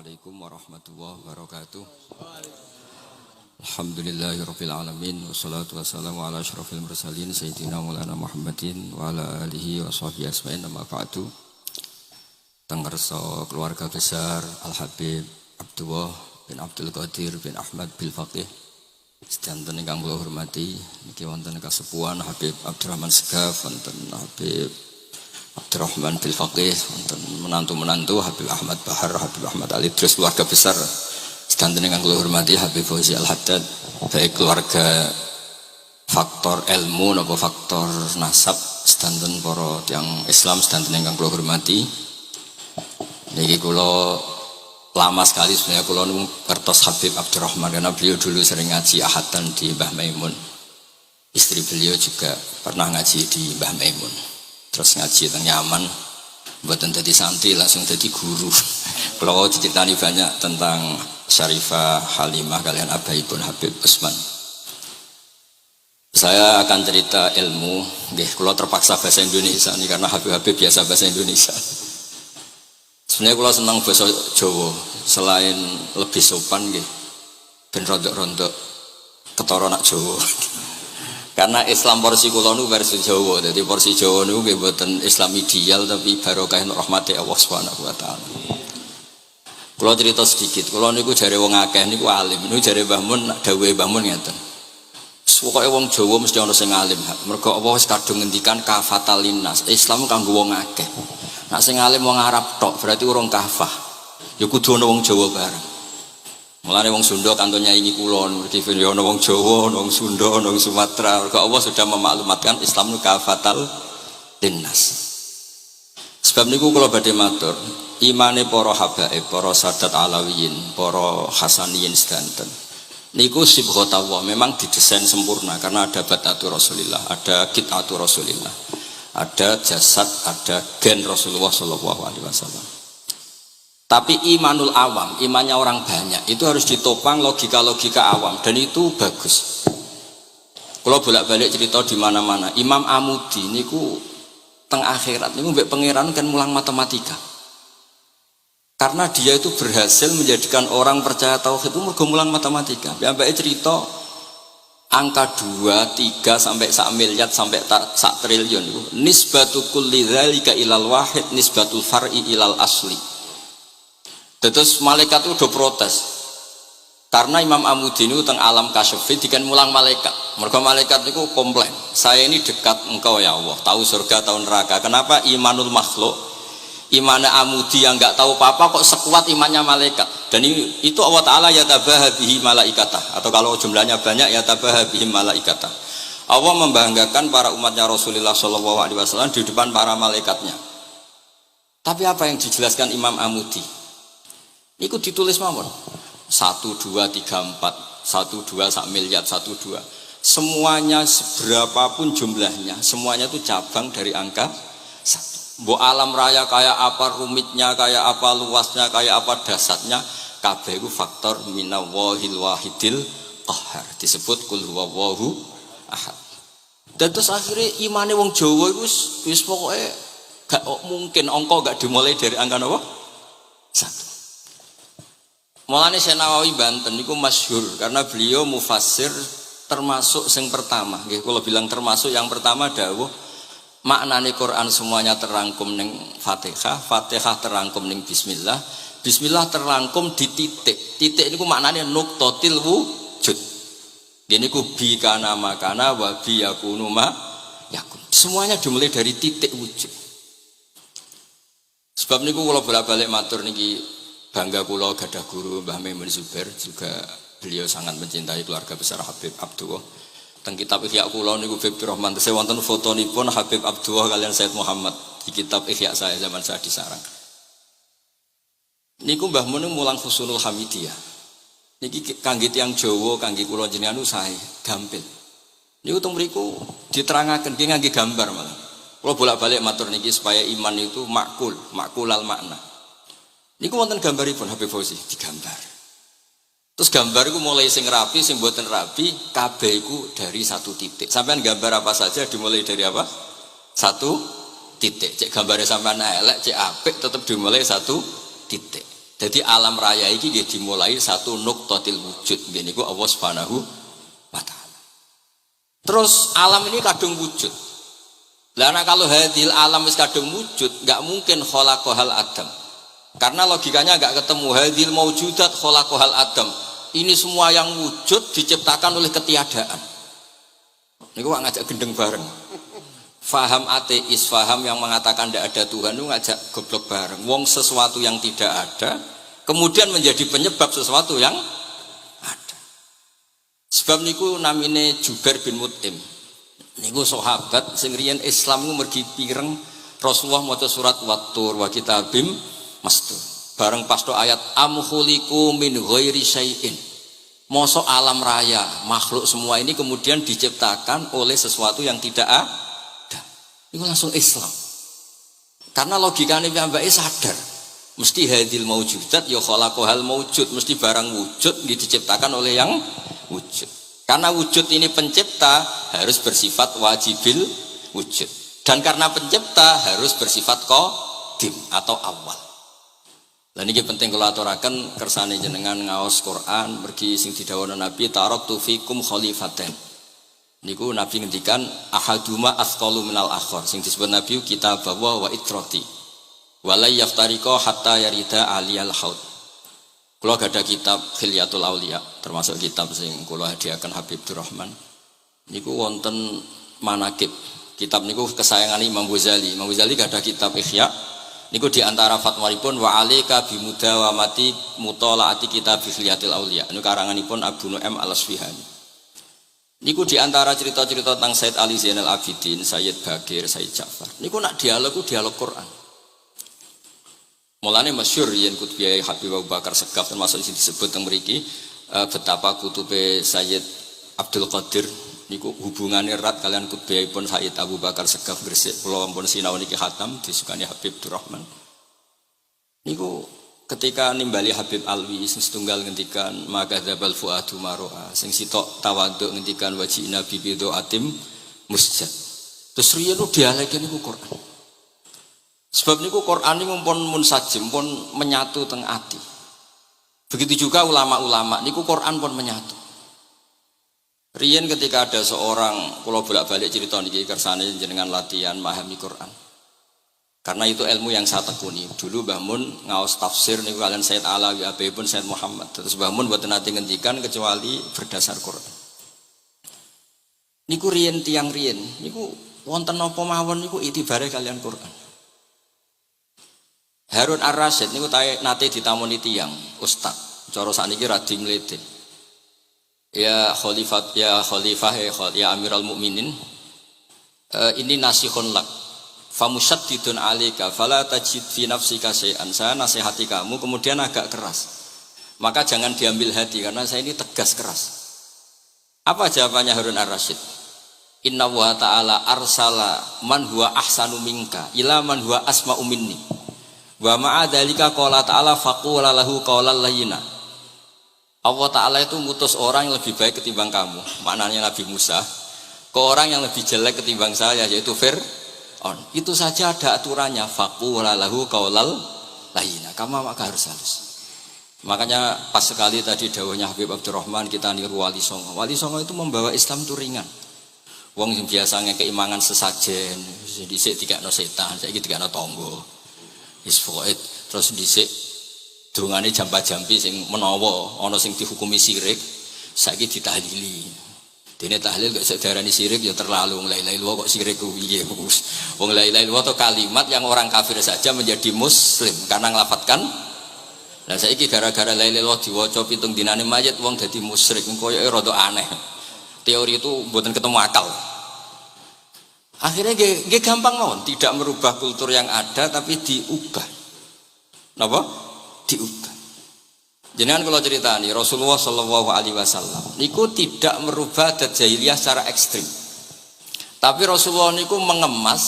Assalamualaikum warahmatullahi wabarakatuh. Alhamdulillahirabbil alamin wassalatu wassalamu ala asyrofil mursalin sayyidina maulana Muhammadin wa ala alihi wa sahbihi asma'in amma ba'du. Tenggerso keluarga besar Al Habib Abdullah bin Abdul Qadir bin Ahmad bil Faqih sedanten ingkang kula hormati niki wonten kasepuhan Habib Abdurrahman Segaf, wonten Habib Abdurrahman bil Faqih, wonten menantu-menantu Habib Ahmad Bahar, Habib Ahmad Ali, terus keluarga besar sedanten ingkang kula hormati Habib Fauzi Al Haddad, baik keluarga faktor ilmu napa faktor nasab sedanten para tiyang Islam sedanten ingkang kula hormati. Niki kula lama sekali sebenarnya kula ngertos Habib Abdurrahman karena beliau dulu sering ngaji ahadan di Mbah Maimun. Istri beliau juga pernah ngaji di Mbah Maimun. Terus ngaji teng Yaman, mboten dadi santri langsung dadi guru. Kula diceritani banyak tentang Syarifah Halimah kalian abaipun Habib Usman. Saya akan cerita ilmu, nggih kula terpaksa bahasa Indonesia nih karena Habib-habib biasa bahasa Indonesia. Sebenarnya kula senang bahasa Jawa, selain lebih sopan nggih ben rondok-rondok ketara nak Jawa. Karena Islam porsi kula nu versi Jawa, jadi porsi Jawa nu nggih mboten Islam ideal tapi barokah rahmati Allah Subhanahu wa taala. Kula cerita sedikit, kula niku jare wong akeh niku alim, niku jare Mbah Mun dawuhe Mbah Mun ngeten. Pokoke wong Jawa mesti ana sing alim, mergo Allah wis kadung ngendikan kafatalinas, Islam kanggo wong akeh. Nek sing alim wong Arab tok berarti urung kafah. Ya kudu ana wong Jawa bareng. Mulane wong Sunda kanton nyaingi kula niki ya ana wong Jawa, ana wong Sunda, ana wong Sumatera. Mergo Allah sudah memaklumatkan Islam nu kafatal linnas. Sebab niku kula badhe matur, imane para habaib, para sadat alawiyin, para hasaniyin sedanten. Niku sibghatullah memang didesain sempurna karena ada batatu Rasulillah, ada qit'atu Rasulillah. Ada jasad, ada gen Rasulullah sallallahu alaihi wasallam. Tapi imanul awam, imannya orang banyak itu harus ditopang logika-logika awam dan itu bagus. Kalau bolak-balik cerita di mana-mana, Imam Amudi niku teng akhirat niku mbek pangeran kan mulang matematika. Karena dia itu berhasil menjadikan orang percaya tauhid itu mergo mulang matematika. Mbek cerita angka 2, 3 sampai 1 miliar sampai 1 triliun itu nisbatu kulli dzalika ilal wahid nisbatul far'i ilal asli. Terus malaikat itu udah protes karena Imam Amudi ini teng alam kasyafi dikan mulang malaikat. Mereka malaikat itu komplain, saya ini dekat engkau ya Allah, tahu surga tahu neraka, kenapa imanul makhluk imannya Amudi yang nggak tahu apa-apa kok sekuat imannya malaikat. Dan itu Allah Ta'ala yatabaha bihi malaikatah, atau kalau jumlahnya banyak yatabaha bihi malaikatah. Allah membanggakan para umatnya Rasulullah SAW di depan para malaikatnya. Tapi apa yang dijelaskan Imam Amudi? Itu ditulis mawon 1, 2, 3, 4 1, 2, 1 miliar 1, 2 semuanya seberapapun jumlahnya semuanya itu cabang dari angka 1. Mbok alam raya kayak apa rumitnya, kayak apa luasnya, kayak apa dasarnya, kabeh itu faktor minallahil wahidil qahhar, disebut kul huwallahu ahad. Dan terus akhirnya imane wong Jawa itu wis pokoke gak mungkin angka gak dimulai dari angka apa? 1. Mulane Syekh Nawawi Banten niku masyhur karena beliau mufassir termasuk yang pertama. Nggih kula bilang termasuk yang pertama dawuh maknane Quran semuanya terangkum ning Fatihah, Fatihah terangkum ning bismillah, bismillah terangkum di titik. Titik niku maknane nuqtatil wujud. Dene niku bi kana makana wa bi yakunu ma yakun. Semuanya dimulai dari titik wujud. Sebab niku kula bolak-balik matur niki bangga kula gadah guru Mbah Maimun Zubair, juga beliau sangat mencintai keluarga besar Habib Abdullah. Teng kitab Ihya kula niku Habib Rahman tesih wonten fotonipun Habib Abdullah kalian Said Muhammad di kitab Ihya saya zaman saya di Sarang. Niku Mbah Mun mulang Husnul Hamidiyah. Niki kangge tiyang Jawa, kangge kula jenengan sae gampil. Niku teng mriku diterangaken nggih ngangge gambar malah. Kula bolak-balik matur niki supaya iman itu makulal makna. Niku wonten gambaripun Habib Fauzi digambar. Terus gambar iku mulai sing rapi, sing mboten rapi, kabeh iku dari 1 titik. Sampean gambar apa saja dimulai dari apa? 1 titik. Cek gambare sampean elek, cek apik tetep dimulai 1 titik. Jadi alam raya ini dimulai satu nuqtatil wujud. Ini ku Allah Subhanahu wa ta'ala. Terus alam ini kadung wujud. Karena kalau hadil alam is kadung wujud, nggak mungkin khalaqahal adam. Karena logikanya nggak ketemu hadil maujudat khalaqahal adam. Ini semua yang wujud diciptakan oleh ketiadaan. Ini gua ngajak gendeng bareng. Faham ateis, faham yang mengatakan tidak ada Tuhan itu ngajak goblok bareng. Wong sesuatu yang tidak ada kemudian menjadi penyebab sesuatu yang ada. Sebab niku namine Jubair bin Mut'im. Niku sahabat sing riyen Islam ku mergi pireng Rasulullah maca surat Wat-Tur wa kitabim mastur. Bareng pas do ayat am khuliqu min ghairi syai'in. Mosok alam raya, makhluk semua ini kemudian diciptakan oleh sesuatu yang tidak ada. Itu langsung Islam. Karena logikanya piyambake sadar. Mesti hadil maujudat ya khalaqahal maujud, mesti barang wujud diciptakan oleh yang wujud. Karena wujud ini pencipta harus bersifat wajibil wujud. Dan karena pencipta harus bersifat qadim atau awal. Dan ini penting kalau aturaken kersane jenengan ngaos Quran mergi sing didhawuhna Nabi taraktu fikum khalifaten. Niku Nabi ngendikan ahaduma asqalu minal akhar sing disebut Nabi kitab wa itrati wala yaftariqa hatta yarida aliyal haud. Kula gadah kitab Khilyatul Auliya termasuk kitab sing kula hadiahkan Habib Durrahman. Niku wonten manaqib. Kitab niku kesayangan Imam Ghazali. Imam Ghazali gadah kitab Ihya. Niku di antara fatwanipun wa alaika bimudawamati mutalaati kitab Khilyatul Auliya. Niku karanganipun Abu Nu'aim Al-Asfihani. Niku di antara cerita-cerita tentang Sayyid Ali Zainal Abidin, Sayyid Bagir, Sayyid Ja'far. Niku nak dialog Quran. Mulane masyhur yen kutbiyai Habib Abu Bakar Segaf termasuk sing disebut teng mriki betapa kutube Sayyid Abdul Qadir niku hubungannya erat kalian kutbiyaipun Sayyid Abu Bakar Segaf Gresik. Kula ampun sinau niki khatam disukani Habib Durrahman. Niku ketika nimbali Habib Alwi sing setunggal ngendikan maka dzabal fuadu maroa sing sitok tawaduk ngendikan wajina bibido atim musjad. Terus riyen dialeke niku Quran. Sebab niku Quran niku pun munsajim pun menyatu teng ati. Begitu juga ulama-ulama niku Quran pun menyatu. Riyen ketika ada seorang kula bolak-balik cerita niki kersane jenengan latihan memahami Quran. Karena itu ilmu yang saya tekuni. Dulu Mbah Mun ngaos tafsir niku kalian Sayyid Alawi pun Sayyid Muhammad. Terus Mbah Mun mboten nate ngendikan kecuali berdasar Quran. Niku riyen tiang riyen niku wonten napa mawon niku itibare kalian Quran. Harun Ar-Rasyid niku nate ditamoni tiang ustaz. Cara sakniki radi mlete. Ya khalifah ya Amirul Mukminin. Ini nasihun lak. Famusyaddidun alika fala tajid fi nafsika syai'an. Saya nasihati kamu kemudian agak keras. Maka jangan diambil hati karena saya ini tegas keras. Apa jawabannya Harun Ar-Rasyid? Inna wa ta'ala arsala man huwa ahsanu minka ila man huwa asma'u minni. Wa ma'a dzalika qala ta'ala faqula lahu qawlan layyina. Allah Ta'ala itu ngutus orang yang lebih baik ketimbang kamu. Maknanya Nabi Musa ke orang yang lebih jelek ketimbang saya yaitu Fir'aun. Itu saja ada aturannya faqula lahu qawlan layyina. Kamu maka harus halus. Makanya pas sekali tadi dawuhnya Habib Abdurrahman kita niru Wali Songo. Wali Songo itu membawa Islam itu ringan. Wong sing biasanya keimangan sesajen, dhisik dikakno setan, saiki dikakno tangga. Isfoid terus dhisik dungane jampa-jampi sing menawa ana sing dihukumi syirik, saiki ditahlili. Dene tahlil kok iso diarani syirik ya terlalu la ilaha illallah kok syirik ku piye Gus. Wong la ilaha illallah itu kalimat yang orang kafir saja menjadi muslim karena nglafatkan. Nah saiki gara-gara la ilaha illallah diwaca pitung dinane mayit wong dadi musyrik koyoke rada aneh. Teori itu mboten ketemu akal. Akhirnya nggih gampang mawon, tidak merubah kultur yang ada tapi diubah. Napa? Diubah. Jenengan kalau ceritani Rasulullah Shallallahu Alaihi Wasallam niku tidak merubah adat jahiliyah secara ekstrim. Tapi Rasulullah niku mengemas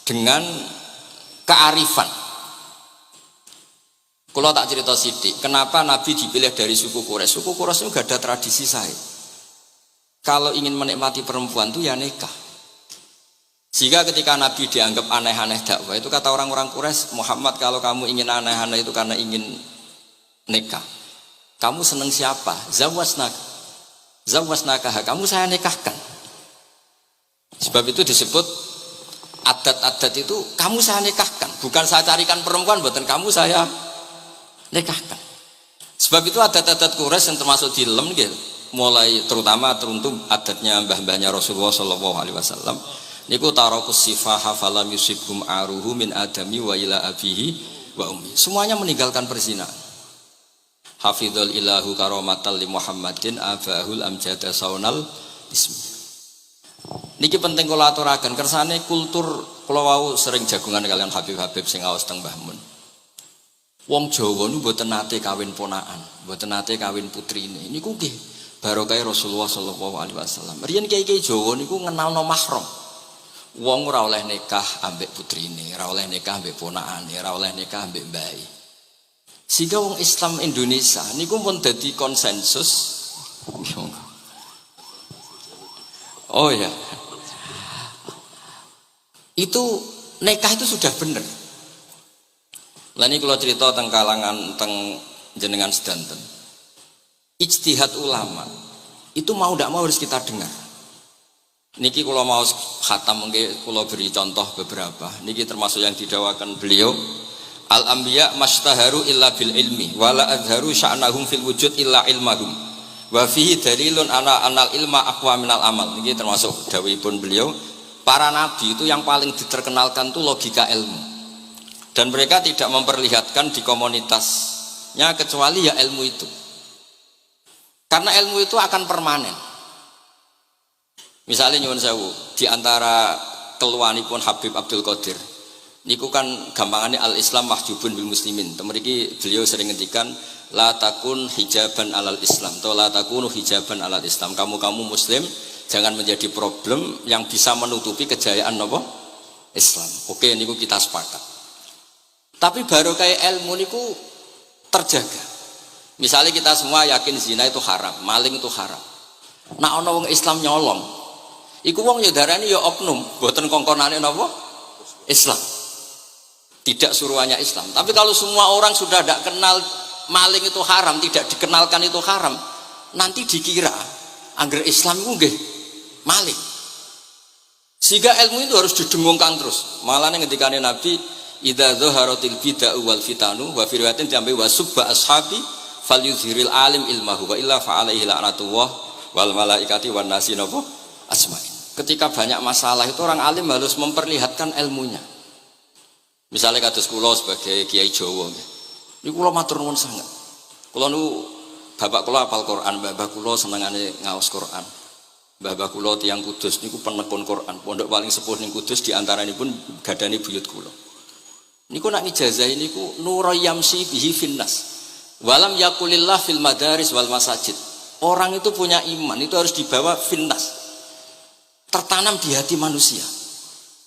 dengan kearifan. Kalau tak cerita sidik, kenapa Nabi dipilih dari suku Quraisy? Suku Quraisy itu gak ada tradisi saya. Kalau ingin menikmati perempuan itu ya nikah. Sehingga ketika Nabi dianggap aneh-aneh dakwah itu kata orang-orang Quraisy, Muhammad kalau kamu ingin aneh-aneh itu karena ingin nikah. Kamu seneng siapa? Zawasnaka, kamu saya nikahkan. Sebab itu disebut adat-adat itu kamu saya nikahkan, bukan saya carikan perempuan, bukan kamu saya nikahkan. Sebab itu adat-adat Quraisy yang termasuk di lem gitu, mulai terutama teruntuk adatnya mbah-mbahnya Rasulullah Shallallahu Alaihi Wasallam. Niku tarakus sifaha falam yusibhum aruhu min adami wa ila abihi wa ummi. Semuanya meninggalkan perzinahan. Hafidhul ilahu karomatal li Muhammadin abahul amjada saunal ismi. Niki penting kula aturaken kersane kultur kula wau sering jagungan kalian Habib-habib sing aos teng Mbah Mun. Wong Jawa niku mboten nate kawin ponakan, mboten nate kawin putrine. Niku nggih barokah Rasulullah sallallahu alaihi wasallam. Riyen kiai-kiai Jawa niku ngenalno mahram. Wong ora oleh nikah ambek putrine, ora oleh nikah ambek ponakane, ora oleh nikah ambek mbae. Sehingga wong Islam Indonesia niku pun dadi konsensus. Oh ya. Itu nikah itu sudah benar. Lah ini kalau cerita tentang kalangan tentang jenengan sedanten. Ijtihad ulama itu mau tidak mau harus kita dengar. Niki kalau mau khatam mungkin kalau beri contoh beberapa. Niki termasuk yang didawakan beliau. Al-anbiya mastaharu illa bil ilmi wala adharu sya'nahum fil wujud illa ilmahum. Wa fihi dalilun anal ilma aqwa minal amal. Niki termasuk dawuhipun beliau. Para nabi itu yang paling diterkenalkan itu logika ilmu, dan mereka tidak memperlihatkan di komunitasnya kecuali ya ilmu itu, karena ilmu itu akan permanen. Misalnya nyuwun sewu di antara keluhanipun Habib Abdul Qadir niku kan gampangannya al-Islam mahjubun bil muslimin. Temeriki beliau sering ngendikan la takun hijaban alal Islam atau la takunu hijaban alal Islam. Kamu muslim jangan menjadi problem yang bisa menutupi kejayaan apa? Islam. Oke, niku kita sepakat. Tapi baru kayak ilmu niku terjaga. Misalnya kita semua yakin zina itu haram, maling itu haram. Nah ana wong Islam nyolong, iku wong ya darani ya oknum, mboten kongkonane napa? Islam. Tidak suruhannya Islam. Tapi kalau semua orang sudah tidak kenal maling itu haram, tidak dikenalkan itu haram, nanti dikira angger Islam itu nggih maling. Sehingga ilmu itu harus didengungkan terus. Malah ngendikane Nabi, idza dhaharatil bid'ah wal fitanu wa fi riwayatin diambil wa subba ashabi falyuzhiril alim ilmahu wa illa fa alaihi la'natullah wal malaikati wan nasi napa asma'in. Ketika banyak masalah itu orang alim harus memperlihatkan ilmunya. Misalnya kados kula sebagai kiai Jawa nggih. Niku kula matur nuwun sanget. Kula nu bapak kula hafal Quran, bapak kula senengane ngaos Quran. Mbah kula tiyang Kudus niku penekun Quran. Pondok paling sepuh ning Kudus diantaranipun gadani buyut kula. Niku nak ngijazahi niku nurayamsi bihi finnas. Walam yakulillah fil madaris wal masajid. Orang itu punya iman itu harus dibawa finnas. Tertanam di hati manusia.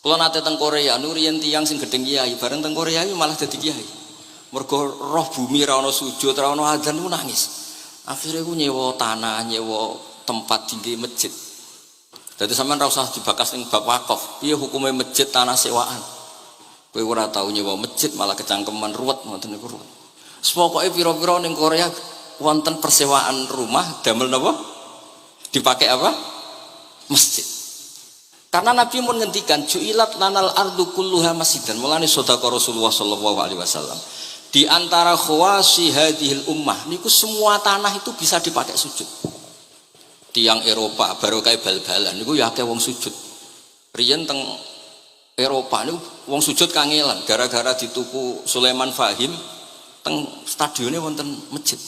Kula nate teng Korea, nuriyen tiyang sing gedeng kiai, bareng teng Korea malah dadi kiai. Mergo roh bumi ra ono sujud, ra ono adzan niku nangis. Akhire ku nyewa tanah, nyewa tempat tinggi masjid. Jadi sampean ora usah dibakas ning bab wakaf. Piye hukume masjid tanah sewaan? Kowe ora tau nyewa masjid malah kecangkeman ruwet ngoten niku ruwet. Pokoke pira-pira ning Korea wonten persewaan rumah damel napa? Dipakai apa? Masjid. Karena Nabi pun ngendikan ju'ilat lanal ardu kulluha masjidan. Mulane sedekah Rasulullah sallallahu alaihi wasallam. Di antara khawasi hadhil ummah niku semua tanah itu bisa dipakai sujud. Tiang Eropa baru kayak bal-balan niku ya akeh wong sujud. Riyen teng Eropa niku wong sujud kangelan gara-gara dituku Sulaiman Fahim teng stadionnya wonten masjid.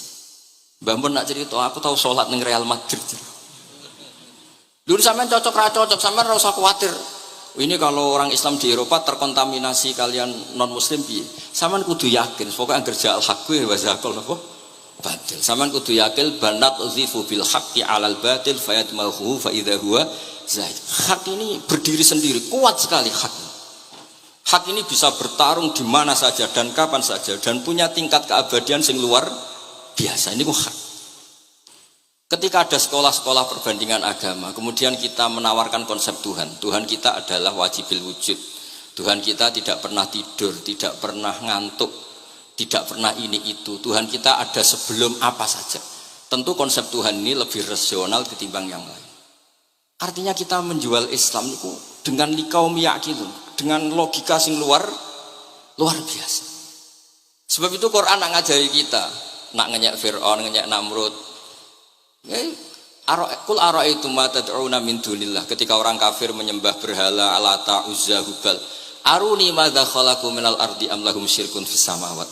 Mbah mun nak cerita aku tahu salat ning Real Madrid. Dulu sampean cocok ra cocok, sampean ora usah khawatir. Ini kalau orang Islam di Eropa terkontaminasi kalian non muslim piye? Sampean kudu yakin, pokoknya angger ja'al haqqi wa zaqal napa? Batil. Sampean kudu yakin banat uzifu bil haqqi 'alal batil fayatmahu fa idza huwa zaid. Hak ini berdiri sendiri, kuat sekali hak. Hak ini bisa bertarung di mana saja dan kapan saja dan punya tingkat keabadian sing luar biasa. Ini ku hak. Ketika ada sekolah-sekolah perbandingan agama, kemudian kita menawarkan konsep Tuhan. Tuhan kita adalah wajibil wujud. Tuhan kita tidak pernah tidur, tidak pernah ngantuk. Tidak pernah ini itu. Tuhan kita ada sebelum apa saja. Tentu konsep Tuhan ini lebih rasional ketimbang yang lain. Artinya kita menjual Islam itu dengan likau miyakilun, dengan logika sing luar biasa. Sebab itu Quran nak ngajari kita, nak ngenyek Fir'aun, ngenyek Namrud. Kul ara'aitum ma tad'una min dunillah, ketika orang kafir menyembah berhala Alata, Uzza, Hubal. Aruni madza khalaqu minal ardi am lahum syirkun fis samawat.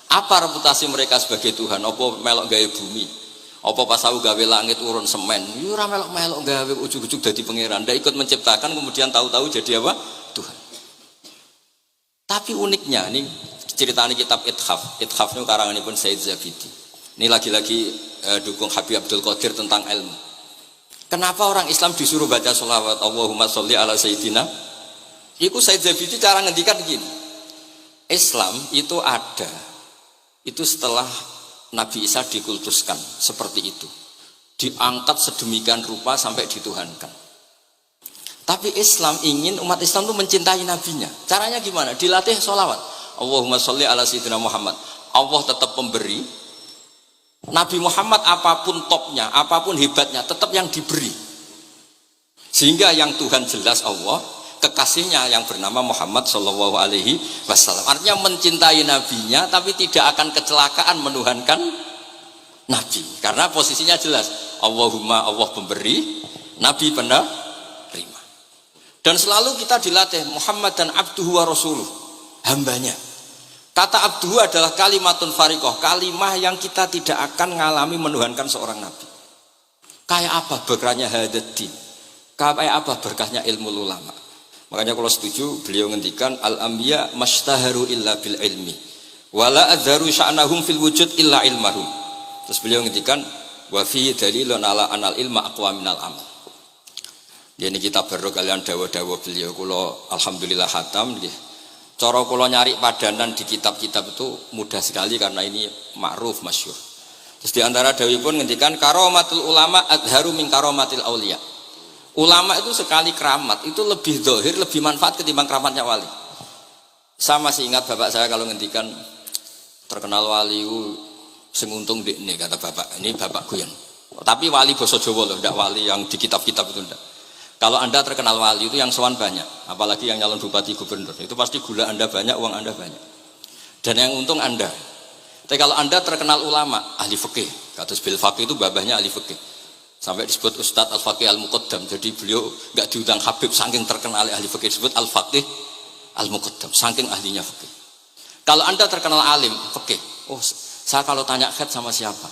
Apa reputasi mereka sebagai Tuhan? Apa melok gawe bumi? Apa pas aku gawe langit urun semen? Yo ora melok-melok gawe ujug-ujug dadi pangeran. Ndak ikut menciptakan kemudian tahu-tahu jadi apa? Tuhan. Tapi uniknya nih ceritanya kitab Ithaf. Ithaf itu karanganipun Said Zabidi. Ini lagi-lagi dukung Habib Abdul Qadir tentang ilmu. Kenapa orang Islam disuruh baca sholawat Allahumma sholli ala sayyidina? Iku Said Zabidi cara ngendikan gini. Islam itu ada. Itu setelah Nabi Isa dikultuskan seperti itu, diangkat sedemikian rupa sampai dituhankan. Tapi Islam ingin umat Islam itu mencintai nabinya. Caranya gimana? Dilatih sholawat Allahumma sholli ala sayyidina Muhammad. Allah tetap pemberi. Nabi Muhammad apapun topnya, apapun hebatnya, tetap yang diberi. Sehingga yang Tuhan jelas Allah, kekasihnya yang bernama Muhammad Shallallahu Alaihi Wasallam. Artinya mencintai nabinya, tapi tidak akan kecelakaan menuhankan nabi, karena posisinya jelas. Allahumma, Allah pemberi, nabi penerima. Dan selalu kita dilatih Muhammad dan abduhu wa rasuluh, hambanya. Kata abduhu adalah kalimatun fariqoh, kalimah yang kita tidak akan mengalami menuhankan seorang nabi. Kayak apa berkahnya hadaddin, kayak apa berkahnya ilmu ulama. Makanya kalau setuju beliau ngendikan al-anbiya mashtaharu illa bil ilmi wala adharu sya'nahum fil wujud illa ilmahum. Terus beliau ngendikan wa fi dalilun ala anal ilma aqwa minal amal. Ini kita baru kalian dawa-dawa beliau kula alhamdulillah khatam nggih. Cara kula nyari padanan di kitab-kitab itu mudah sekali karena ini ma'ruf masyhur. Terus di antara dawuhipun ngendikan karamatul ulama adharu min karamatil auliya. Ulama itu sekali keramat itu lebih dohir, lebih manfaat ketimbang keramatnya wali. Saya masih ingat bapak saya kalau ngendikan terkenal wali sing untung ini kata bapak. Ini bapak Guyon. Tapi wali basa Jawa loh, tidak wali yang di kitab-kitab itu tidak. Kalau anda terkenal wali itu yang sowan banyak, apalagi yang nyalon bupati gubernur, itu pasti gula anda banyak, uang anda banyak. Dan yang untung anda. Tapi kalau anda terkenal ulama, ahli fikih, kados bil faqih itu babahnya ahli fikih. Sampai disebut Ustadz Al-Faqih Al-Muqaddam. Jadi beliau nggak diundang Habib saking terkenal ahli fikih, disebut Al-Faqih Al-Muqaddam saking ahlinya fikih. Kalau anda terkenal alim fikih, oh saya kalau tanya khed sama siapa?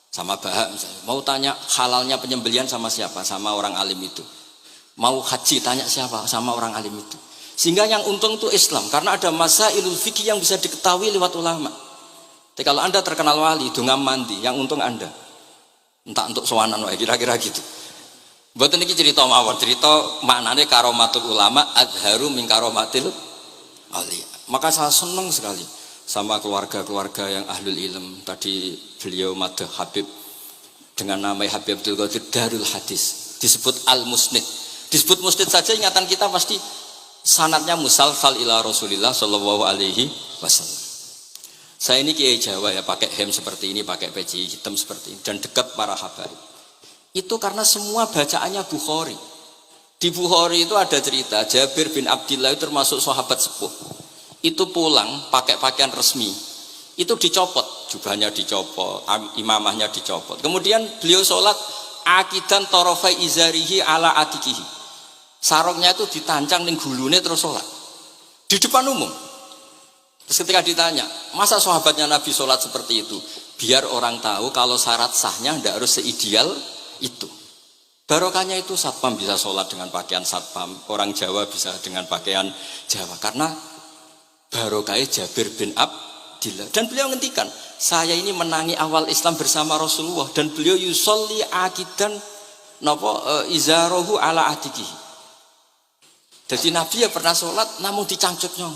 Sama Bahak misalnya. Mau tanya halalnya penyembelian sama siapa? Sama orang alim itu. Mau haji tanya siapa? Sama orang alim itu. Sehingga yang untung itu Islam, karena ada masailul fikih yang bisa diketahui lewat ulama. Jadi kalau anda terkenal wali, dungam mandi, yang untung anda. Entah untuk sowanan wae kira-kira gitu. Mboten iki cerita mawon, cerita maknane karomatul ulama adharu min karomatil auliya. Maka saya senang sekali sama keluarga-keluarga yang ahlul ilm. Tadi beliau madah Habib dengan nama Habib Abdul Qadir Darul Hadis, disebut Al-Musnid. Disebut musnid saja ingatan kita pasti sanadnya musalsal ila Rasulillah sallallahu alaihi wasallam. Saya ini kiai Jawa ya, pakai hem seperti ini, pakai peci hitam seperti ini, dan dekat para habaib. Itu karena semua bacaannya Bukhari. Di Bukhari itu ada cerita Jabir bin Abdillah itu termasuk sahabat sepuh. Itu pulang pakai pakaian resmi. Itu dicopot, jubahnya dicopot, imamahnya dicopot. Kemudian beliau sholat akidan torofai izarihi ala atikihi. Sarungnya itu ditancang ning gulune terus sholat di depan umum. Terus ketika ditanya, masa sahabatnya Nabi sholat seperti itu? Biar orang tahu kalau syarat sahnya tidak harus seideal itu. Barokahnya itu satpam bisa sholat dengan pakaian satpam, orang Jawa bisa dengan pakaian Jawa. Karena barokahnya Jabir bin Abdillah. Dan beliau ngendikan, saya ini menangi awal Islam bersama Rasulullah. Dan beliau yusolli akidan izarohu ala atikihi. Jadi Nabi ya pernah sholat, namun dicangcutnya.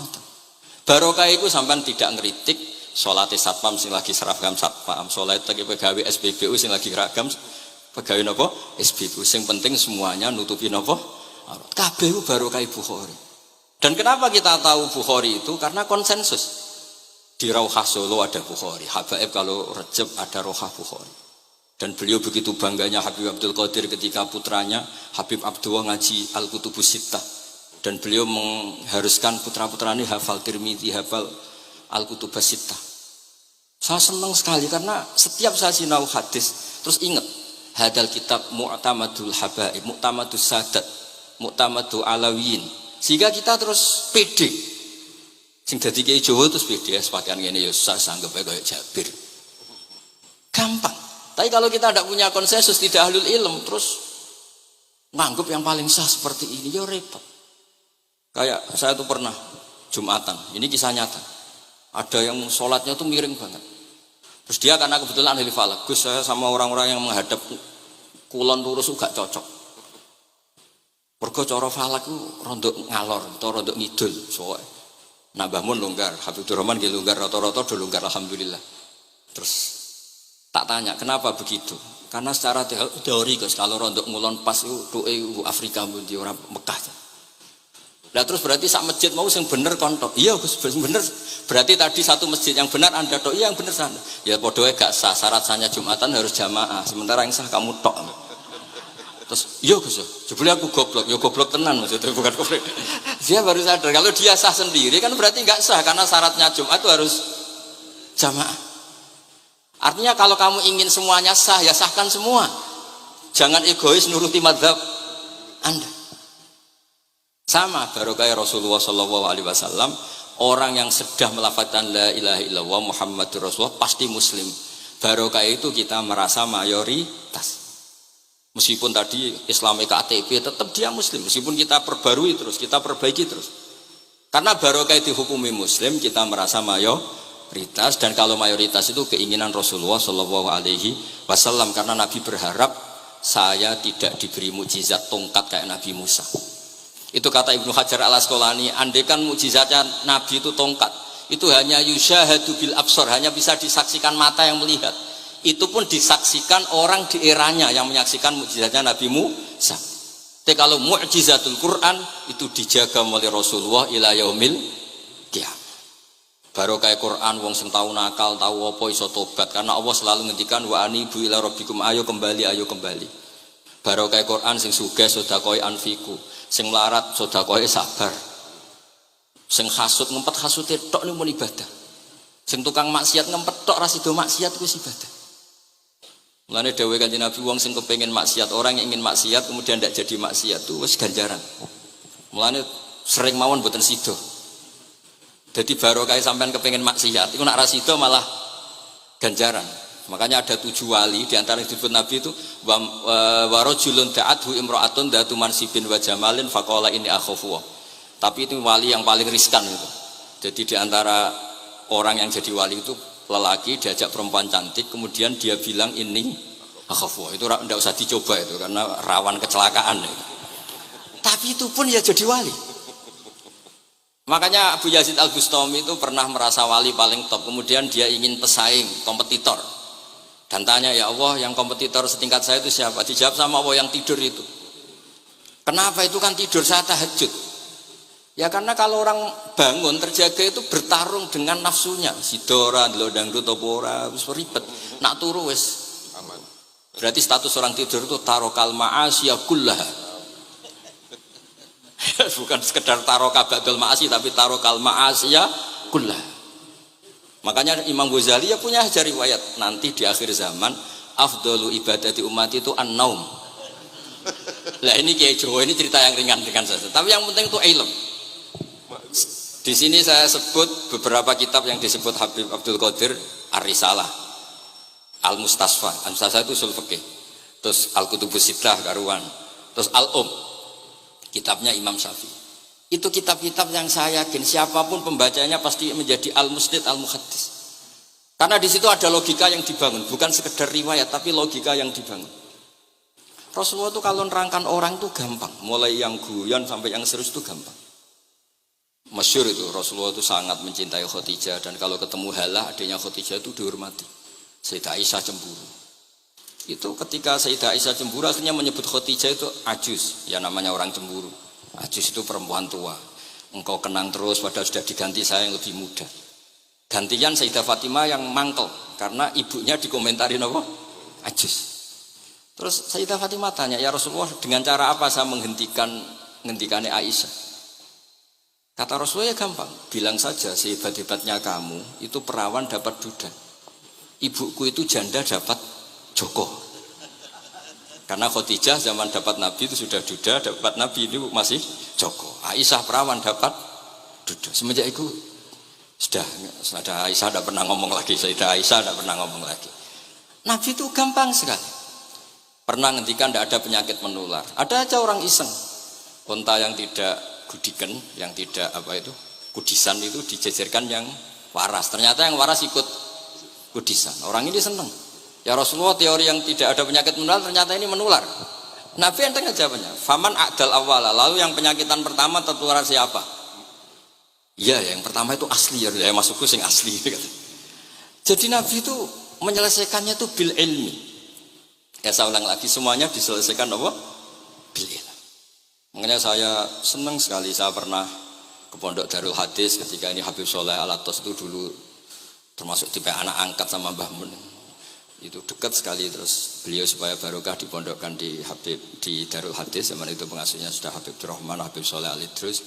Barokah itu sampai tidak ngeritik sholat satpam sing lagi seragam satpam, sholat lagi pegawai SPBU sing lagi seragam pegawai nopo SPBU. Sing penting semuanya nutupi nopo kabeh barokah Bukhari. Dan kenapa kita tahu Bukhari itu? Karena konsensus. Di Rauhah Solo ada Bukhari, Habaib kalau Rejab ada Rauhah Bukhari. Dan beliau begitu bangganya Habib Abdul Qadir ketika putranya Habib Abdullah ngaji Al-Kutubus Sittah. Dan beliau mengharuskan putra-putranya hafal Tirmidzi, hafal Al-Kutubus Sittah. Saya senang sekali karena setiap saya sinau hadis terus ingat hadal kitab Mu'tamadul Habaib, Mu'tamadus Sadat, Mu'tamadul Alawiyin. Sehingga kita terus pede. Sing dadi kiai Jawa terus pede sepakaian ngene ya sanggep ae kaya Jabir. Gampang. Tapi kalau kita tidak punya konsensus, tidak ahlul ilm, terus nganggep yang paling sah seperti ini, ya repot. Kayak saya tuh pernah Jumatan, ini kisah nyata. Ada yang sholatnya tuh miring banget. Terus dia karena kebetulan ahli falak, Gus saya sama orang-orang yang menghadap kulon lurus gak cocok. Mergo cara falak ku rondok ngalor atau rondok ngidul, soalnya. Nah Mbah Mun longgar, Habibur Rahman nggih longgar, rata-rata do longgar alhamdulillah. Terus tak tanya kenapa begitu? Karena secara teori Gus kalau rondok ngulon pas itu Afrika di orang Mekah. Nah terus berarti sak masjid mau yang bener kontok. Iya Gus bener. Berarti tadi satu masjid yang benar Anda tok, iya yang bener sana. Ya podoe gak sah, syarat sahnya Jumatan harus jamaah. Sementara yang sah kamu tok. Terus iya Gus, jebule aku goblok. Ya goblok tenan maksudnya bukan goblok. Dia baru sadar kalau dia sah sendiri kan berarti enggak sah karena syaratnya Jumat itu harus jamaah. Artinya kalau kamu ingin semuanya sah ya sahkan semua. Jangan egois nuruti mazhab Anda. Sama barokah Rasulullah sallallahu alaihi wasallam, orang yang sedang melafazkan la ilaha illallah Muhammadur Rasulullah pasti muslim. Barokah itu kita merasa mayoritas. Meskipun tadi Islamnya KTP tetap dia muslim, meskipun kita perbarui terus, kita perbaiki terus. Karena barokah dihukumi muslim, kita merasa mayoritas, dan kalau mayoritas itu keinginan Rasulullah Shallallahu Alaihi Wasallam, karena Nabi berharap saya tidak diberi mukjizat tongkat kayak Nabi Musa. Itu kata Ibnu Hajar Al Asqalani, andaikan mukjizatnya Nabi itu tongkat, itu hanya yusyahadu bil absar, hanya bisa disaksikan mata yang melihat. Itu pun disaksikan orang di eranya yang menyaksikan mukjizatnya Nabi Musa. Tapi kalau mukjizatul Quran itu dijaga oleh Rasulullah ila yaumil qiyamah. Barokah Quran wong sing tau nakal, tau apa iso tobat karena Allah selalu ngendikan wa anibu ila rabbikum, ayo kembali, ayo kembali. Barokah Quran sing sugih sedekah anfiku, sing melarat sedekah sabar. Sing hasud ngempet hasude tok niku mun ibadah. Sing tukang maksiat ngempet tok ra sido maksiat kuwi ibadah. Mulane dawuh Kanjeng Nabi wong sing kepengin maksiat, orang yang ingin maksiat kemudian tidak jadi maksiat itu wis ganjaran. Mulane sering mawon mboten sida. Jadi barokah sampean kepengin maksiat, iku nak ra sida malah ganjaran. Makanya ada 7 wali di antara yang disebut Nabi itu wa rajulun da'athu imra'atun datu mansibin wa jamalin faqala inni akhafu. Tapi itu wali yang paling riskan itu. Jadi di antara orang yang jadi wali itu lelaki diajak perempuan cantik kemudian dia bilang ini akhafu, itu tidak usah dicoba itu karena rawan kecelakaan itu. Tapi itu pun ya jadi wali. Makanya Abu Yazid Al-Bustami itu pernah merasa wali paling top, kemudian dia ingin pesaing kompetitor dan tanya, ya Allah yang kompetitor setingkat saya itu siapa? Dijawab sama Allah yang tidur itu. Kenapa? Itu kan tidur, saya tahajud. Ya karena kalau orang bangun terjaga itu bertarung dengan nafsunya. Sidora, dangdut topora, wis ribet. Nak turu wis aman. Berarti status orang tidur itu tarokal ma'asya kullaha. Bukan sekedar taroka ba'dal ma'asi tapi tarokal ma'asya kullaha. Makanya Imam Ghazali ya punya aja riwayat nanti di akhir zaman afdalu ibadati umat itu an-naum. Lah ini Kiai Jawa ini cerita yang ringan saja. Tapi yang penting itu ilmu. Di sini saya sebut beberapa kitab yang disebut Habib Abdul Qadir Ar-Risalah, Al-Mustasfa. Al-Mustasfa itu usul fikih. Terus Al-Kutubus Sittah karuan. Terus kitabnya Imam Syafi'i. Itu kitab-kitab yang saya yakin siapapun pembacanya pasti menjadi al-musnid al-muhaddis. Karena di situ ada logika yang dibangun, bukan sekedar riwayat tapi logika yang dibangun. Rasulullah itu kalau nerangkan orang itu gampang, mulai yang guyon sampai yang serius itu gampang. Masyhur itu Rasulullah itu sangat mencintai Khadijah dan kalau ketemu Halah adiknya Khadijah itu dihormati. Sayyidah Aisyah cemburu. Itu ketika Sayyidah Aisyah cemburu akhirnya menyebut Khadijah itu ajuz, ya namanya orang cemburu. Ajuz itu perempuan tua. Engkau kenang terus padahal sudah diganti saya yang lebih muda. Gantian Sayyidah Fatimah yang mangkel karena ibunya dikomentarin apa? Ajus. Terus Sayyidah Fatimah tanya, ya Rasulullah, dengan cara apa saya menghentikannya Aisyah? Kata Rasulullah, ya gampang, bilang saja sehebat-hebatnya kamu itu perawan dapat duda, ibuku itu janda dapat joko. Karena Khadijah zaman dapat Nabi itu sudah duda, dapat Nabi itu masih joko. Aisyah perawan dapat duda. Semenjak itu sudah Aisyah tidak pernah ngomong lagi, Sayyidah Aisyah tidak pernah ngomong lagi. Nabi itu gampang sekali. Pernah ngendikan tidak ada penyakit menular. Ada aja orang iseng, unta yang tidak gudikan, yang tidak kudisan itu dijejerkan yang waras. Ternyata yang waras ikut kudisan. Orang ini senang. Ya Rasulullah, teori yang tidak ada penyakit menular ternyata ini menular. Nabi enteng aja jawabnya. Faman a'dal awwala, lalu yang penyakitan pertama tertular siapa? Iya, yang pertama itu asli ya, masukku sing asli. Jadi Nabi itu menyelesaikannya itu bil ilmi. Ya saya ulang lagi, semuanya diselesaikan apa? Bil ilmi. Makanya saya senang sekali, saya pernah ke Pondok Darul Hadis ketika ini Habib Soleh Alatos itu dulu termasuk tipe anak angkat sama Mbah Mun. Itu dekat sekali, terus beliau supaya barokah dipondokkan di Darul Hadis, zaman itu pengasuhnya sudah Habib Rahman, Habib Soleh Alidrus.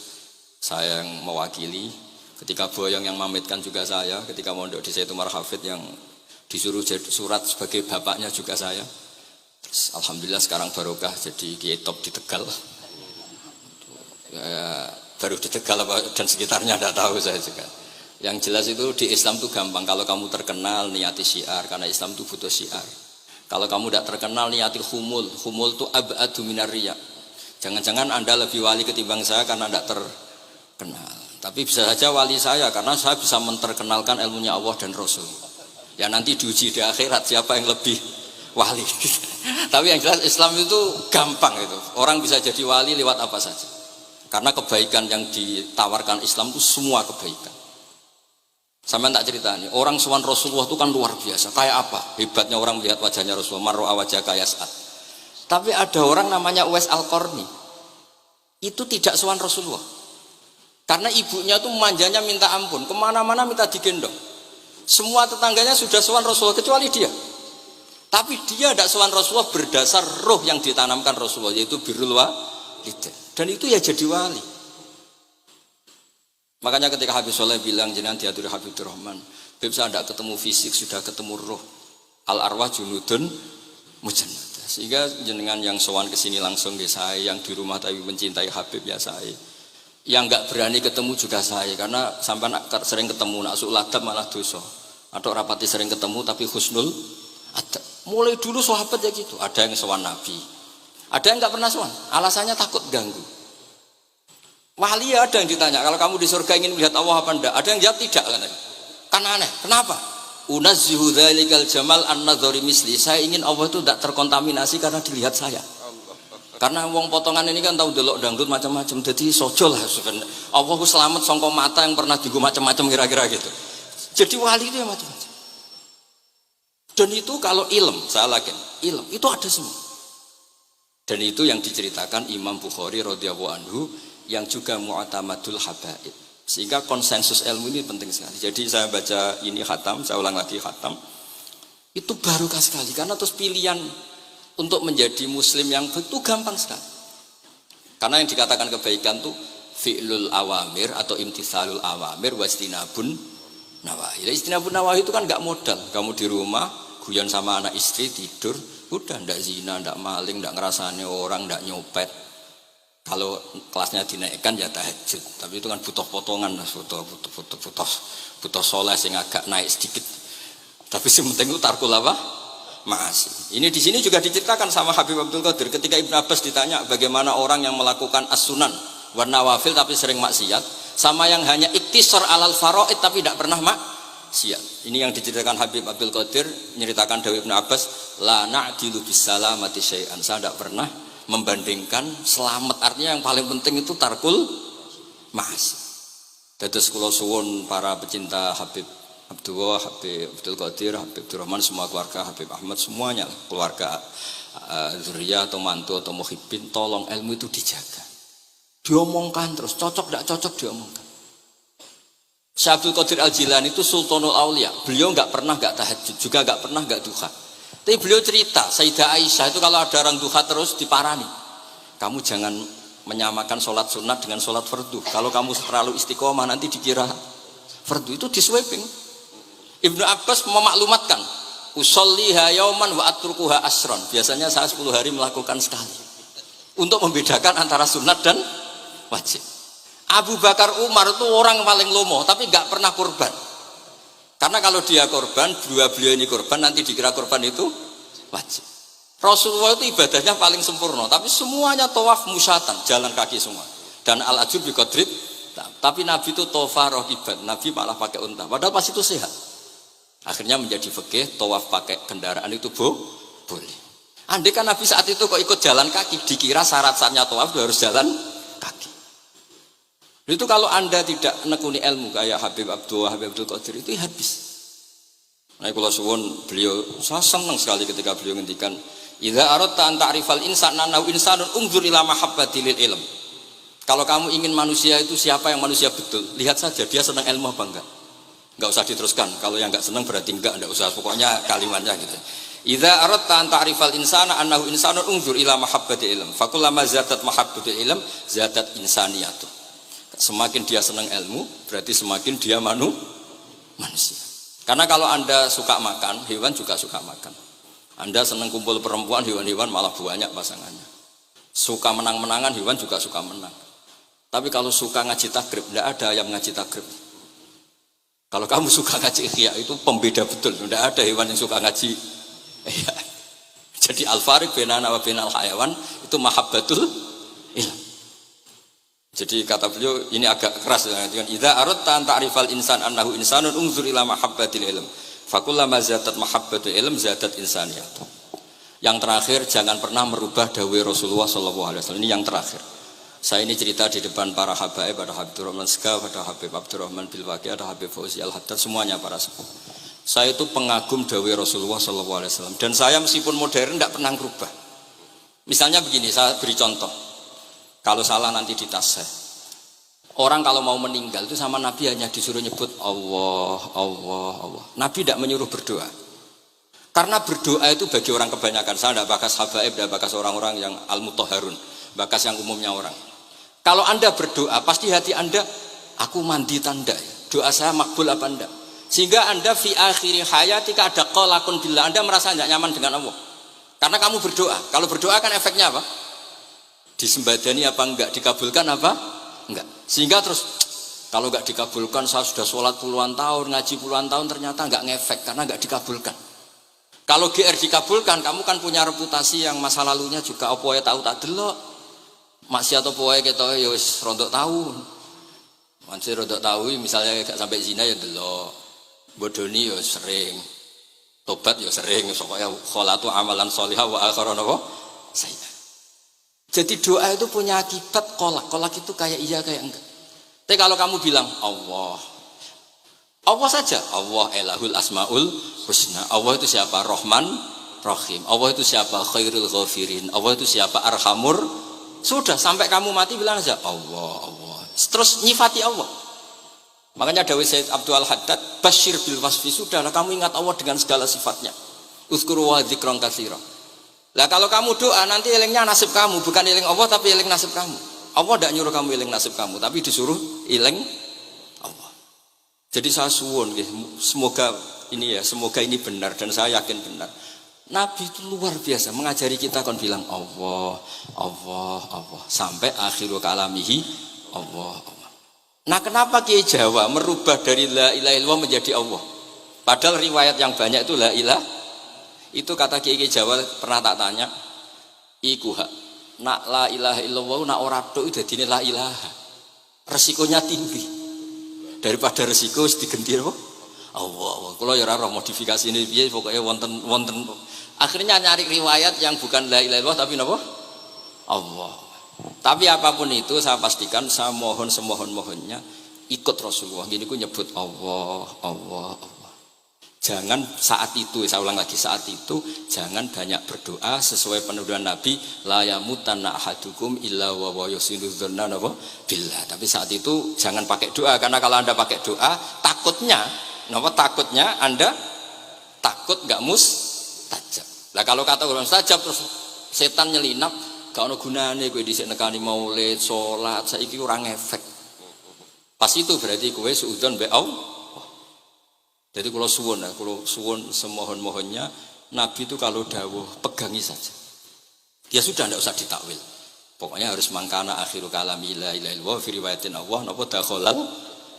Saya yang mewakili, ketika boyong yang mamitkan juga saya, ketika mondok di Sayyid Umar Hafid yang disuruh jadi surat sebagai bapaknya juga saya. Terus alhamdulillah sekarang barokah jadi kiai top di Tegal. Ya, baru di Tegal dan sekitarnya tidak tahu saya juga. Yang jelas itu di Islam itu gampang, kalau kamu terkenal niati syiar, karena Islam itu butuh syiar. Kalau kamu tidak terkenal niati humul itu ab'adu minar riya. Jangan-jangan Anda lebih wali ketimbang saya karena tidak terkenal. Tapi bisa saja wali saya karena saya bisa menterkenalkan ilmunya Allah dan Rasul. Ya nanti diuji di akhirat siapa yang lebih wali. Tapi yang jelas Islam itu gampang itu. Orang bisa jadi wali lewat apa saja. Karena kebaikan yang ditawarkan Islam itu semua kebaikan. Sama tak cerita nih, orang sowan Rasulullah itu kan luar biasa. Kayak apa? Hebatnya orang melihat wajahnya Rasulullah, mar'a wajhaka yas'ad. Tapi ada orang namanya Uwais Al-Qarni. Itu tidak sowan Rasulullah. Karena ibunya tuh manjanya minta ampun, kemana-mana minta digendong. Semua tetangganya sudah sowan Rasulullah kecuali dia. Tapi dia tidak sowan Rasulullah berdasar roh yang ditanamkan Rasulullah, yaitu birrul walidain. Dan itu ya jadi wali. Makanya ketika Habib Soleh bilang jenengan diatur Habib Rahman, Habib saya tidak ketemu fisik, sudah ketemu roh. Al arwah junudun mujannadah. Sehingga jenengan yang sowan kesini langsung ke saya, yang di rumah tapi mencintai Habib ya saya. Yang nggak berani ketemu juga saya, karena sampai sering ketemu nak ladab malah dosa. Atau rapati sering ketemu tapi husnul ada. Mulai dulu sahabat ya gitu. Ada yang sowan Nabi, ada yang nggak pernah sowan. Alasannya takut ganggu. Wali ada yang ditanya, kalau kamu di surga ingin melihat Allah apa enggak? Ada yang jawab tidak katanya. Kan aneh. Kenapa? Unazzihu dzalikal jamal an-nadhari misli. Saya ingin Allah itu tidak terkontaminasi karena dilihat saya. Karena wong potongan ini kan tahu delok dangdut macam-macam, jadi sojo lah sebenarnya. Allah ku selamat sangka mata yang pernah digo macam-macam kira-kira gitu. Jadi wali itu ya macam-macam. Dan itu kalau ilm, saya yakin, ilm itu ada semua. Dan itu yang diceritakan Imam Bukhari radhiyallahu anhu yang juga mu'tamadul habaib. Sehingga konsensus ilmu ini penting sekali. Jadi saya baca ini khatam, saya ulang lagi khatam. Itu barokah sekali karena terus pilihan untuk menjadi muslim yang itu gampang sekali. Karena yang dikatakan kebaikan itu fi'lul awamir atau imtithalul awamir wastinabun nawahi. Istinabun nawahi itu kan enggak modal. Kamu di rumah guyon sama anak istri tidur, udah ndak zina, ndak maling, ndak ngerasani orang, ndak nyopet. Kalau kelasnya dinaikkan ya tahajud. Tapi itu kan butuh potongan, butuh soleh sing agak naik sedikit. Tapi yang penting itu tarkul apa? Masih. Ini di sini juga diceritakan sama Habib Abdul Qadir ketika Ibn Abbas ditanya bagaimana orang yang melakukan as-sunan wa nawafil tapi sering maksiat, sama yang hanya iktisar alal faraid tapi tidak pernah maksiat. Ini yang diceritakan Habib Abdul Qadir menceritakan dari Ibn Abbas, la na'dilu bisalamati syai'an. Saya tidak pernah membandingkan selamat, artinya yang paling penting itu tarkul maksiat. Dados kula suwun para pecinta Habib Abdullah, Habib Abdul Qadir, Habib Abdurrahman, semua keluarga Habib Ahmad, semuanya keluarga zuriyah atau mantu atau muhibbin, tolong ilmu itu dijaga. Diomongkan terus, cocok tidak cocok diomongkan. Syekh Abdul Qadir Al-Jilani itu Sultanul Aulia. Beliau nggak pernah nggak tahajud, juga nggak pernah nggak duha. Tapi beliau cerita, Sayyidah Aisyah itu kalau ada orang duha terus diparani. Kamu jangan menyamakan sholat sunat dengan sholat fardu. Kalau kamu terlalu istiqomah nanti dikira fardu. Itu diswiping. Ibnu Abbas memaklumatkan, usolliha yauman wa atrukuha asron. Biasanya saya 10 hari melakukan sekali. Untuk membedakan antara sunat dan wajib. Abu Bakar Umar itu orang paling lomo, tapi nggak pernah kurban. Karena kalau dia kurban, beliau ini kurban, nanti dikira kurban itu wajib. Rasulullah itu ibadahnya paling sempurna, tapi semuanya tawaf musyatan, jalan kaki semua. Dan al-ajur bi qadrit. Tapi Nabi itu tofa rohiban, Nabi malah pakai unta. Padahal pas itu sehat. Akhirnya menjadi fikih, tawaf pakai kendaraan itu boleh. Andai kan Nabi saat itu kok ikut jalan kaki, dikira syarat-syaratnya tawaf harus jalan kaki. Itu kalau Anda tidak nekuni ilmu kayak Habib Abdul Qadir itu habis. Nah, kalau suwun beliau, saya senang sekali ketika beliau ngendikan, "Idza aradta an ta'rifal insana annahu insanun unzur ila mahabbati lil ilm." Kalau kamu ingin manusia itu siapa yang manusia betul, lihat saja dia senang ilmu apa enggak. Enggak usah diteruskan. Kalau yang enggak senang berarti enggak usah. Pokoknya kalimatnya gitu. Idza aradta an ta'rifal insana annahu insanun unzur ila mahabbati ilm. Fakullama zadat mahabbatul ilm zadat insaniyatu. Semakin dia senang ilmu, berarti semakin dia manusia. Karena kalau Anda suka makan, hewan juga suka makan. Anda senang kumpul perempuan, hewan-hewan malah banyak pasangannya. Suka menang-menangan, hewan juga suka menang. Tapi kalau suka ngaji takrib, tidak ada yang ngaji takrib. Kalau kamu suka ngaji ihya, itu pembeda betul. Tidak ada hewan yang suka ngaji ihya. Jadi al-fariq bainana wa bainal hayawan itu mahabbatul ilm. Jadi kata beliau ini agak keras dengan idza aradta an ta'rifal insan annahu insanun unzur ila mahabbatil ilm. Fakullama zadat mahabbatul ilm zadat insaniyat. Yang terakhir jangan pernah merubah dawai Rasulullah SAW. Ini yang terakhir. Saya ini cerita di depan para habaib, ada Habib Abdurrahman Segaf, ada Habib Abdurrahman Bilwaqi, ada Habib Fauzi Al-Haddad, semuanya para sepuh. Saya itu pengagum dawai Rasulullah SAW. Dan saya meskipun modern tidak pernah merubah. Misalnya begini, saya beri contoh. Kalau salah nanti ditasih. Orang kalau mau meninggal itu sama Nabi hanya disuruh nyebut Allah, Allah, Allah. Nabi tidak menyuruh berdoa. Karena berdoa itu bagi orang kebanyakan. Saya tidak bakas habaib, tidak bakas orang-orang yang al-mutahharun, bakas yang umumnya orang. Kalau Anda berdoa, pasti hati Anda, aku mandi tanda. Doa saya makbul apa enggak? Sehingga Anda fi akhiri hayatika ada qalakun billah. Anda merasa tidak nyaman dengan Allah. Karena kamu berdoa. Kalau berdoa kan efeknya apa? Disembadani apa enggak, dikabulkan apa enggak, sehingga terus kalau enggak dikabulkan, saya sudah sholat puluhan tahun, ngaji puluhan tahun, ternyata enggak ngefek karena enggak dikabulkan. Kalau GR dikabulkan, kamu kan punya reputasi yang masa lalunya juga apa ya tahu tak delok maksiat apa ya kita ya wis rontok tahu, masih rontok tahu, misalnya enggak sampai zina ya delok, bodoni ya sering, tobat ya sering, pokoknya kholatu amalan sholihah wa akhiran apa saya. Jadi doa itu punya akibat kolak. Kolak itu kayak iya kayak enggak. Tapi kalau kamu bilang Allah, Allah saja. Allah elahul asmaul husna. Allah itu siapa? Rahman, Rahim. Allah itu siapa? Khairul ghafirin. Allah itu siapa? Arhamur. Sudah sampai kamu mati bilang aja Allah, Allah. Terus nyifati Allah. Makanya dawai Sayyid Abdul Haddad, Bashir bil wasfi. Sudahlah kamu ingat Allah dengan segala sifatnya. Uzkuru wa dzikran katsira. Lah kalau kamu doa nanti elingnya nasib kamu, bukan eling Allah tapi eling nasib kamu. Allah tidak nyuruh kamu eling nasib kamu, tapi disuruh eling Allah. Jadi saya suwun, semoga ini benar dan saya yakin benar. Nabi itu luar biasa mengajari kita kon bilang Allah, Allah, Allah sampai akhirul kalamihi Allah, Allah. Nah kenapa Kiai Jawa merubah dari la ilaha illallah menjadi Allah? Padahal riwayat yang banyak itu la ilaha. Itu kata Kiai Jawa pernah tak tanya, iku hak nak la ilaha illallah nak ora tok dadine la ilaha. Resikonya tinggi. Daripada resiko digenti apa? Allah. Kula ya ora roh modifikasine piye pokoke wonten. Akhirnya nyari riwayat yang bukan la ilaha illallah tapi napa? Allah. Tapi apapun itu saya pastikan saya mohon semohon-mohonnya ikut Rasulullah. Gini ku nyebut Allah, Allah, Allah. Jangan saat itu, saya ulang lagi, saat itu jangan banyak berdoa sesuai penuduhan Nabi, la yamutanna ahadukum illa wa yusinu dzanna billah. Tapi saat itu jangan pakai doa, karena kalau Anda pakai doa, takutnya Anda takut nggak mustajab. Lah kalau kata orang mustajab terus setan nyelinap, gak ono gunane kowe dhisik nekani maulid, salat, saiki ora ngefek. Pas itu berarti kowe suudzon mbek Allah. Jadi kalau suwun semohon-mohonnya Nabi itu kalau dawuh pegangi saja. Ya sudah, tidak usah ditakwil. Pokoknya harus mangkana akhiru kalami la ilaha illallah fi riwayatin Allah napa dakhalal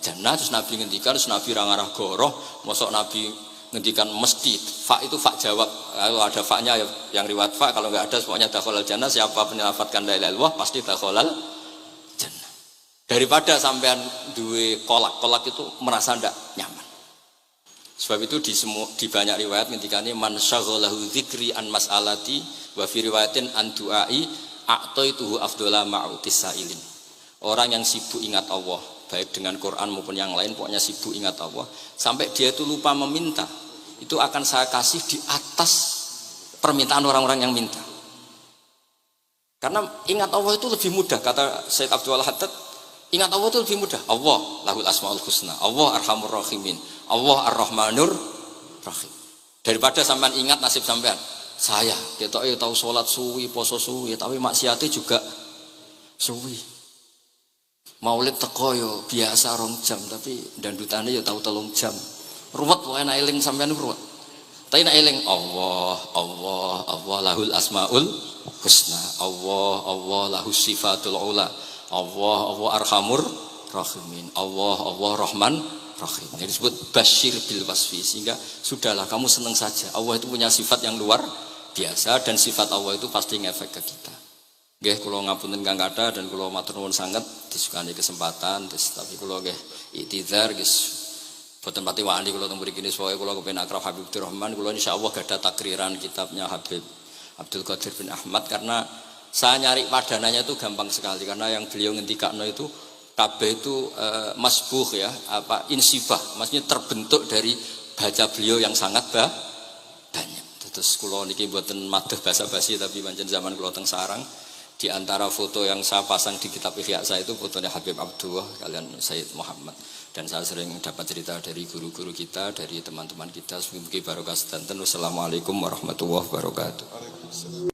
jannah. Terus Nabi ngendikan, terus Nabi ra ngarah goroh, mosok Nabi ngendikan mesti fa itu fa jawab. Kalau ada fa-nya yang riwayat fa, kalau enggak ada pokoknya dakhalal jannah, siapa penyelafatkan la ilaha illallah pasti dakhalal jannah. Daripada sampean duwe kolak itu merasa ndak nyaman. Sebab itu di banyak riwayat ngendikane man syaghalahu dzikri an mas'alati wa fi riwayatin an du'ai a'taituhu afdhala ma'utis sa'ilin. Orang yang sibuk ingat Allah, baik dengan Quran maupun yang lain, pokoknya sibuk ingat Allah sampai dia itu lupa meminta, itu akan saya kasih di atas permintaan orang-orang yang minta. Karena ingat Allah itu lebih mudah, kata Syekh Abdul Haddad, ingat Allah itu lebih mudah. Allah lahul asmaul husna, Allah arhamur rahimin, Allah ar-rahmanur rahim. Daripada sampean ingat nasib sampean, saya ketoke tahu salat suwi, poso suwi, tapi maksiate juga suwi. Maulid teko yo biasa 2 jam, tapi dandutane yo tahu 3 jam. Ruwet wae nek eling sampean ruwet. Tapi nek eling Allah lahul asmaul husna, Allah lahus sifatul ula, Allah arhamur rahimin, Allah rahman rahim. Jadi disebut basyir bil wasfi, sehingga sudahlah kamu senang saja. Allah itu punya sifat yang luar biasa dan sifat Allah itu pasti ngefek ke kita. Nggih kula ngapunten Kang Kata dan kula matur nuwun sanget disukani kesempatan, tapi kula nggih iktizar guys. Boten pati wani kula teng mriki supaya kula kepen akrab Habib Rahman, kula insyaallah gadah takriran kitabnya Habib Abdul Qadir bin Ahmad, karena saya nyari padanannya itu gampang sekali, karena yang beliau ngendikakno itu kabeh itu masbuh ya, apa insibah, maksudnya terbentuk dari baca beliau yang sangat banyak. Terus kula niki mboten madah basa-basi, tapi pancen zaman kula teng sarang, di antara foto yang saya pasang di kitab Ihya saya itu fotonya Habib Abdullah kalian Sayyid Muhammad, dan saya sering dapat cerita dari guru-guru kita, dari teman-teman kita. Semoga barokah sedanten. Wassalamualaikum warahmatullahi wabarakatuh.